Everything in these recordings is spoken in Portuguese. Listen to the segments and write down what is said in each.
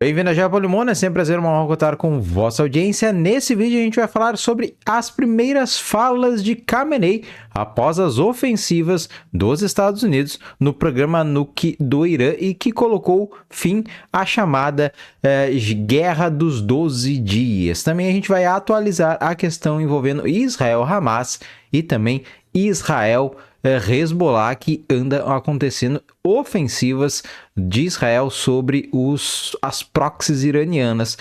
Bem-vindo a Geopolimona, é sempre um prazer, uma honra contar com vossa audiência. Nesse vídeo a gente vai falar sobre as primeiras falas de Khamenei após as ofensivas dos Estados Unidos no programa Nuke do Irã e que colocou fim à chamada Guerra dos 12 Dias. Também a gente vai atualizar a questão envolvendo Israel-Hamas e também Israel Hezbollah, que anda acontecendo ofensivas de Israel sobre as proxies iranianas,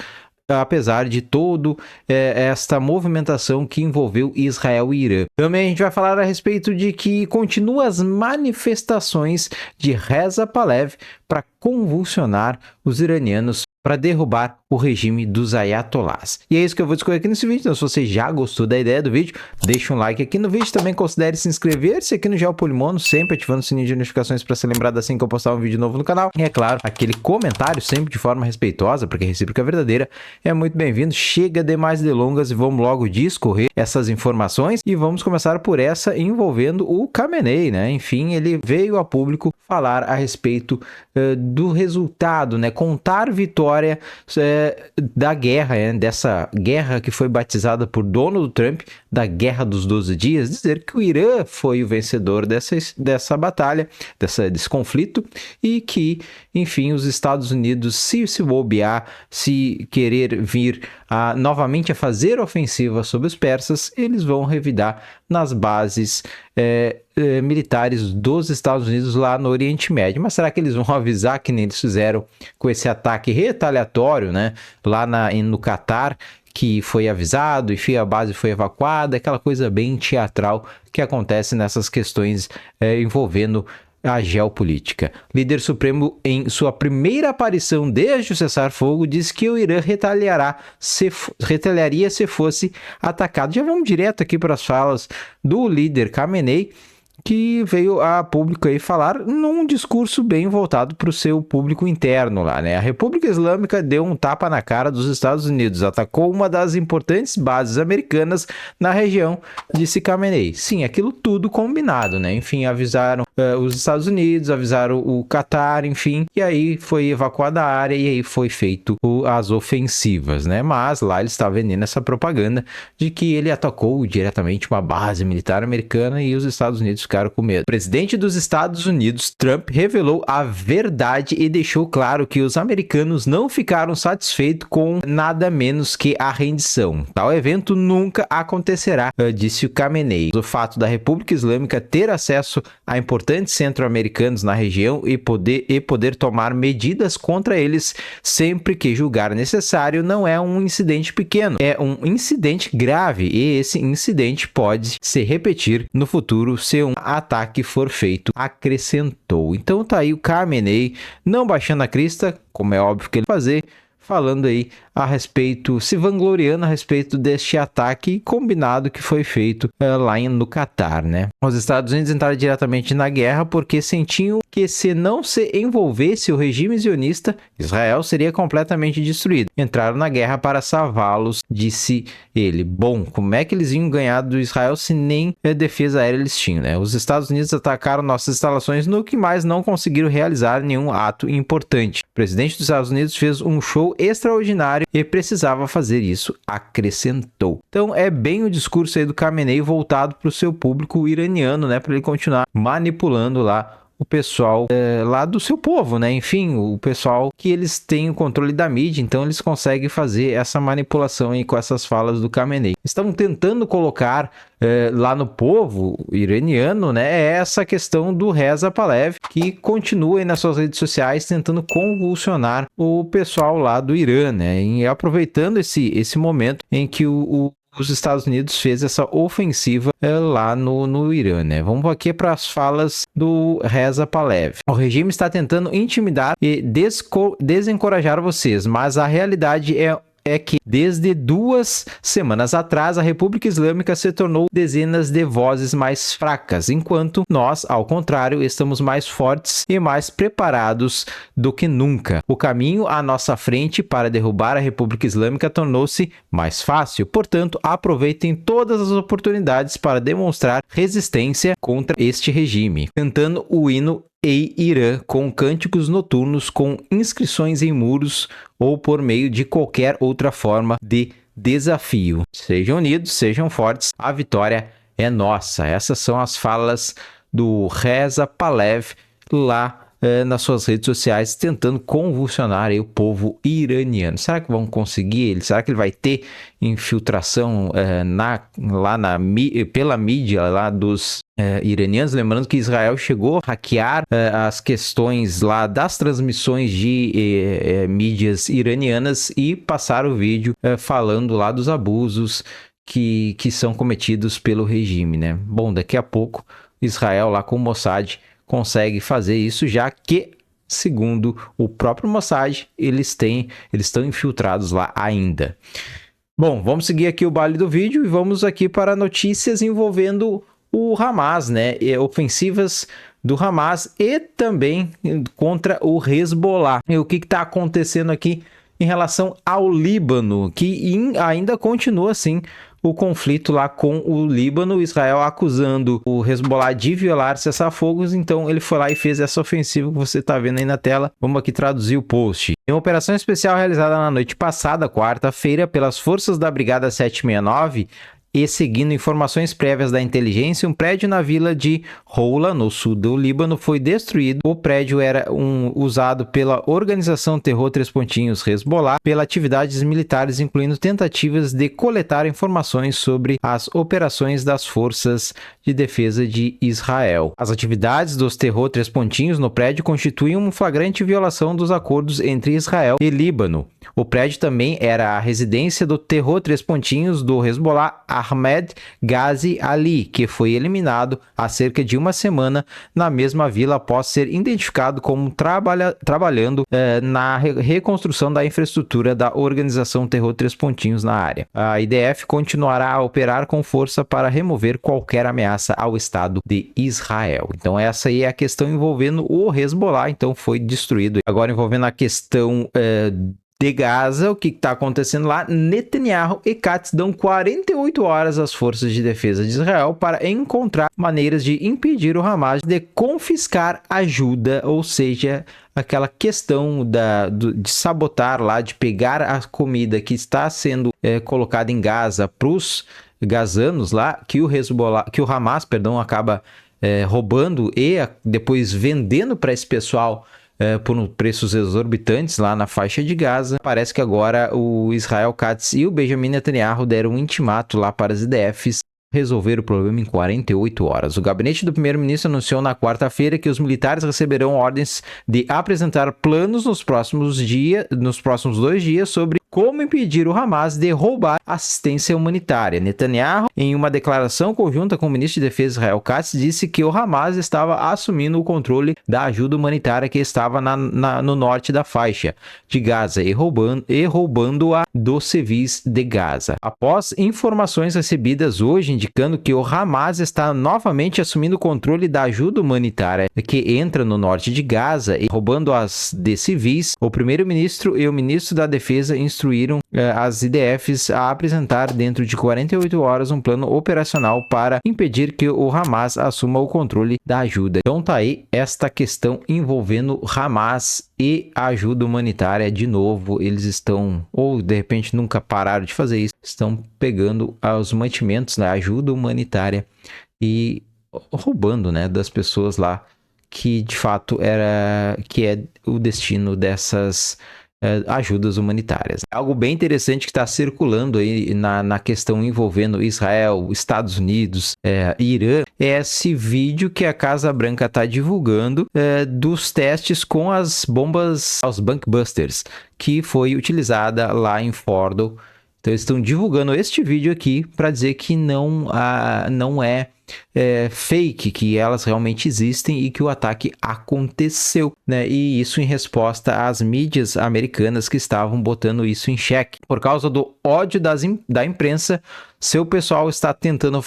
apesar de toda esta movimentação que envolveu Israel e Irã. Também a gente vai falar a respeito de que continuam as manifestações de Reza Pahlavi para convulsionar os iranianos para derrubar o regime dos ayatollahs. E é isso que eu vou discorrer aqui nesse vídeo. Então, se você já gostou da ideia do vídeo, deixa um like aqui no vídeo. Também considere se inscrever-se aqui no Geopolimono, sempre ativando o sininho de notificações para ser lembrado assim que eu postar um vídeo novo no canal. E é claro, aquele comentário sempre de forma respeitosa, porque a recíproca verdadeira é muito bem-vindo. Chega de mais delongas e vamos logo discorrer essas informações. E vamos começar por essa envolvendo o Khamenei, né? Enfim, ele veio a público falar a respeito do resultado, né? Contar vitória da guerra, dessa guerra que foi batizada por Donald Trump, da Guerra dos 12 Dias, dizer que o Irã foi o vencedor dessa batalha, desse conflito, e que, enfim, os Estados Unidos, se bobear, se querer vir novamente a fazer ofensiva sobre os persas, eles vão revidar nas bases militares dos Estados Unidos lá no Oriente Médio. Mas será que eles vão avisar que nem eles fizeram com esse ataque retaliatório, né, lá no Catar, que foi avisado, enfim, a base foi evacuada, aquela coisa bem teatral que acontece nessas questões envolvendo a geopolítica. Líder supremo, em sua primeira aparição desde o cessar-fogo, diz que o Irã retaliaria se fosse atacado. Já vamos direto aqui para as falas do líder Khamenei, que veio a público aí falar num discurso bem voltado para o seu público interno lá, né? A República Islâmica deu um tapa na cara dos Estados Unidos, atacou uma das importantes bases americanas na região, disse Khamenei. Sim, aquilo tudo combinado, né? Enfim, avisaram os Estados Unidos, avisaram o Catar, enfim, e aí foi evacuada a área e aí foi feito as ofensivas, né? Mas lá ele estava vendendo essa propaganda de que ele atacou diretamente uma base militar americana e os Estados Unidos ficaram com medo. O presidente dos Estados Unidos, Trump, revelou a verdade e deixou claro que os americanos não ficaram satisfeitos com nada menos que a rendição. Tal evento nunca acontecerá, disse o Khamenei. O fato da República Islâmica ter acesso a importantes centro-americanos na região e poder tomar medidas contra eles sempre que julgar necessário não é um incidente pequeno, é um incidente grave e esse incidente pode se repetir no futuro se um ataque for feito, acrescentou. Então tá aí o Khamenei não baixando a crista, como é óbvio que ele fazer, falando aí a respeito, se vangloriando a respeito deste ataque combinado que foi feito lá no Catar, né? Os Estados Unidos entraram diretamente na guerra porque sentiam que se não se envolvesse o regime sionista, Israel seria completamente destruído. Entraram na guerra para salvá-los, disse ele. Bom, como é que eles iam ganhar do Israel se nem defesa aérea eles tinham, né? Os Estados Unidos atacaram nossas instalações no que mais não conseguiram realizar nenhum ato importante. O presidente dos Estados Unidos fez um show extraordinário e precisava fazer isso, acrescentou. Então é bem o discurso aí do Khamenei voltado para o seu público iraniano, né, para ele continuar manipulando lá o pessoal lá do seu povo, né? Enfim, o pessoal que eles têm o controle da mídia, então eles conseguem fazer essa manipulação aí com essas falas do Khamenei. Estão tentando colocar lá no povo iraniano, né, essa questão do Reza Pahlavi, que continua aí nas suas redes sociais tentando convulsionar o pessoal lá do Irã, né? E aproveitando esse momento em que os Estados Unidos fez essa ofensiva lá no Irã, né? Vamos aqui para as falas do Reza Pahlavi. O regime está tentando intimidar e desencorajar vocês, mas a realidade é que Desde 2 semanas atrás, a República Islâmica se tornou dezenas de vozes mais fracas, enquanto nós, ao contrário, estamos mais fortes e mais preparados do que nunca. O caminho à nossa frente para derrubar a República Islâmica tornou-se mais fácil, portanto, aproveitem todas as oportunidades para demonstrar resistência contra este regime, cantando o hino Ei Irã com cânticos noturnos, com inscrições em muros ou por meio de qualquer outra forma de desafio. Sejam unidos, sejam fortes, a vitória é nossa. Essas são as falas do Reza Pahlavi lá nas suas redes sociais, tentando convulsionar aí o povo iraniano. Será que vão conseguir? Será que ele vai ter infiltração pela mídia lá dos iranianos? Lembrando que Israel chegou a hackear as questões lá das transmissões de mídias iranianas e passar o vídeo falando lá dos abusos que são cometidos pelo regime, né? Bom, daqui a pouco Israel lá com o Mossad consegue fazer isso, já que, segundo o próprio Mossad, eles estão infiltrados lá ainda. Bom, vamos seguir aqui o baile do vídeo e vamos aqui para notícias envolvendo o Hamas, né? Ofensivas do Hamas e também contra o Hezbollah. E o que está acontecendo aqui em relação ao Líbano, que ainda continua assim o conflito lá com o Líbano, Israel acusando o Hezbollah de violar cessar-fogos, então ele foi lá e fez essa ofensiva que você está vendo aí na tela. Vamos aqui traduzir o post. Em uma operação especial realizada na noite passada, quarta-feira, pelas forças da Brigada 769, e seguindo informações prévias da inteligência, um prédio na vila de Houla, no sul do Líbano, foi destruído. O prédio era usado pela organização Terror 3 Pontinhos Hezbollah pela atividades militares, incluindo tentativas de coletar informações sobre as operações das forças de defesa de Israel. As atividades dos Terror 3 Pontinhos no prédio constituem uma flagrante violação dos acordos entre Israel e Líbano. O prédio também era a residência do Terror 3 Pontinhos do Hezbollah Ahmed Ghazi Ali, que foi eliminado há cerca de uma semana na mesma vila após ser identificado como trabalhando na reconstrução da infraestrutura da organização Terror 3 Pontinhos na área. A IDF continuará a operar com força para remover qualquer ameaça ao Estado de Israel. Então essa aí é a questão envolvendo o Hezbollah, então foi destruído. Agora envolvendo a questão de Gaza, o que está acontecendo lá? Netanyahu e Katz dão 48 horas às forças de defesa de Israel para encontrar maneiras de impedir o Hamas de confiscar ajuda, ou seja, aquela questão de sabotar lá, de pegar a comida que está sendo colocada em Gaza para os gazanos lá, que o Hamas, acaba roubando e depois vendendo para esse pessoal por preços exorbitantes lá na faixa de Gaza. Parece que agora o Israel Katz e o Benjamin Netanyahu deram um intimato lá para as IDFs resolver o problema em 48 horas. O gabinete do primeiro-ministro anunciou na quarta-feira que os militares receberão ordens de apresentar planos nos próximos 2 dias sobre como impedir o Hamas de roubar assistência humanitária. Netanyahu, em uma declaração conjunta com o ministro de Defesa Israel Katz, disse que o Hamas estava assumindo o controle da ajuda humanitária que estava no norte da faixa de Gaza e roubando-a dos civis de Gaza. Após informações recebidas hoje indicando que o Hamas está novamente assumindo o controle da ajuda humanitária que entra no norte de Gaza e roubando-as de civis, o primeiro-ministro e o ministro da Defesa instruíram as IDFs a apresentar dentro de 48 horas um plano operacional para impedir que o Hamas assuma o controle da ajuda. Então tá aí esta questão envolvendo Hamas e a ajuda humanitária. De novo, eles estão, ou de repente nunca pararam de fazer isso, estão pegando os mantimentos, né, a ajuda humanitária e roubando, né, das pessoas lá, que de fato é o destino dessas ajudas humanitárias. Algo bem interessante que está circulando aí na questão envolvendo Israel, Estados Unidos, Irã, é esse vídeo que a Casa Branca está divulgando dos testes com as bombas, os Bunkbusters, que foi utilizada lá em Fordo. Então eles estão divulgando este vídeo aqui para dizer que não é fake, que elas realmente existem e que o ataque aconteceu, né? E isso em resposta às mídias americanas que estavam botando isso em xeque. Por causa do ódio da imprensa, seu pessoal está tentando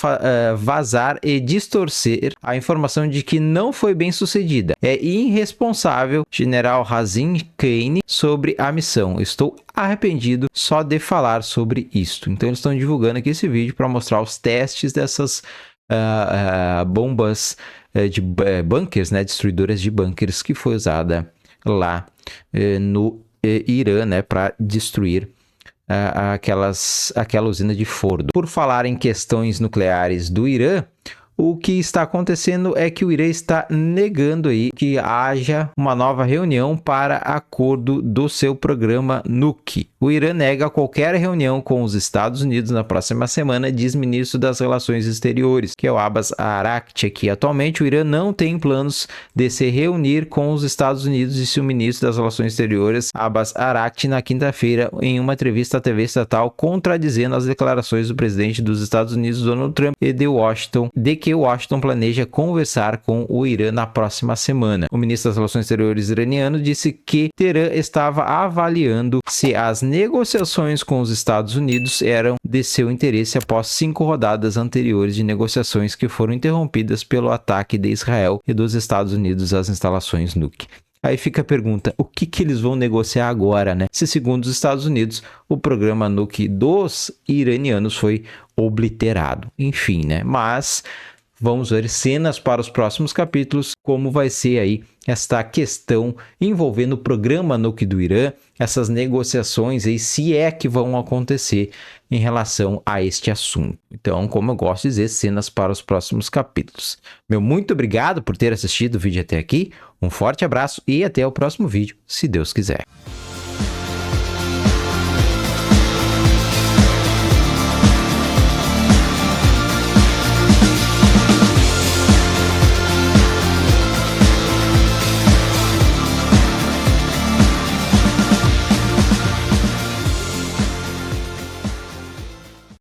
vazar e distorcer a informação de que não foi bem sucedida. É irresponsável, General Hazim Kane, sobre a missão. Estou arrependido só de falar sobre isto. Então eles estão divulgando aqui esse vídeo para mostrar os testes dessas bombas de bunkers, né, destruidoras de bunkers, que foi usada lá no Irã, né, para destruir aquela usina de Fordo. Por falar em questões nucleares do Irã, o que está acontecendo é que o Irã está negando aí que haja uma nova reunião para acordo do seu programa Nuke. O Irã nega qualquer reunião com os Estados Unidos na próxima semana, diz ministro das Relações Exteriores, que é o Abbas Araghchi aqui. Atualmente, o Irã não tem planos de se reunir com os Estados Unidos, disse o ministro das Relações Exteriores, Abbas Araghchi, na quinta-feira, em uma entrevista à TV estatal, contradizendo as declarações do presidente dos Estados Unidos, Donald Trump, e de que Washington planeja conversar com o Irã na próxima semana. O ministro das Relações Exteriores iraniano disse que Teherã estava avaliando se as negociações com os Estados Unidos eram de seu interesse após 5 rodadas anteriores de negociações que foram interrompidas pelo ataque de Israel e dos Estados Unidos às instalações Nuke. Aí fica a pergunta, o que eles vão negociar agora, né? Se, segundo os Estados Unidos, o programa Nuke dos iranianos foi obliterado. Enfim, né? Mas vamos ver cenas para os próximos capítulos, como vai ser aí esta questão envolvendo o programa Nuke do Irã, essas negociações aí, se é que vão acontecer em relação a este assunto. Então, como eu gosto de dizer, cenas para os próximos capítulos. Meu muito obrigado por ter assistido o vídeo até aqui, um forte abraço e até o próximo vídeo, se Deus quiser.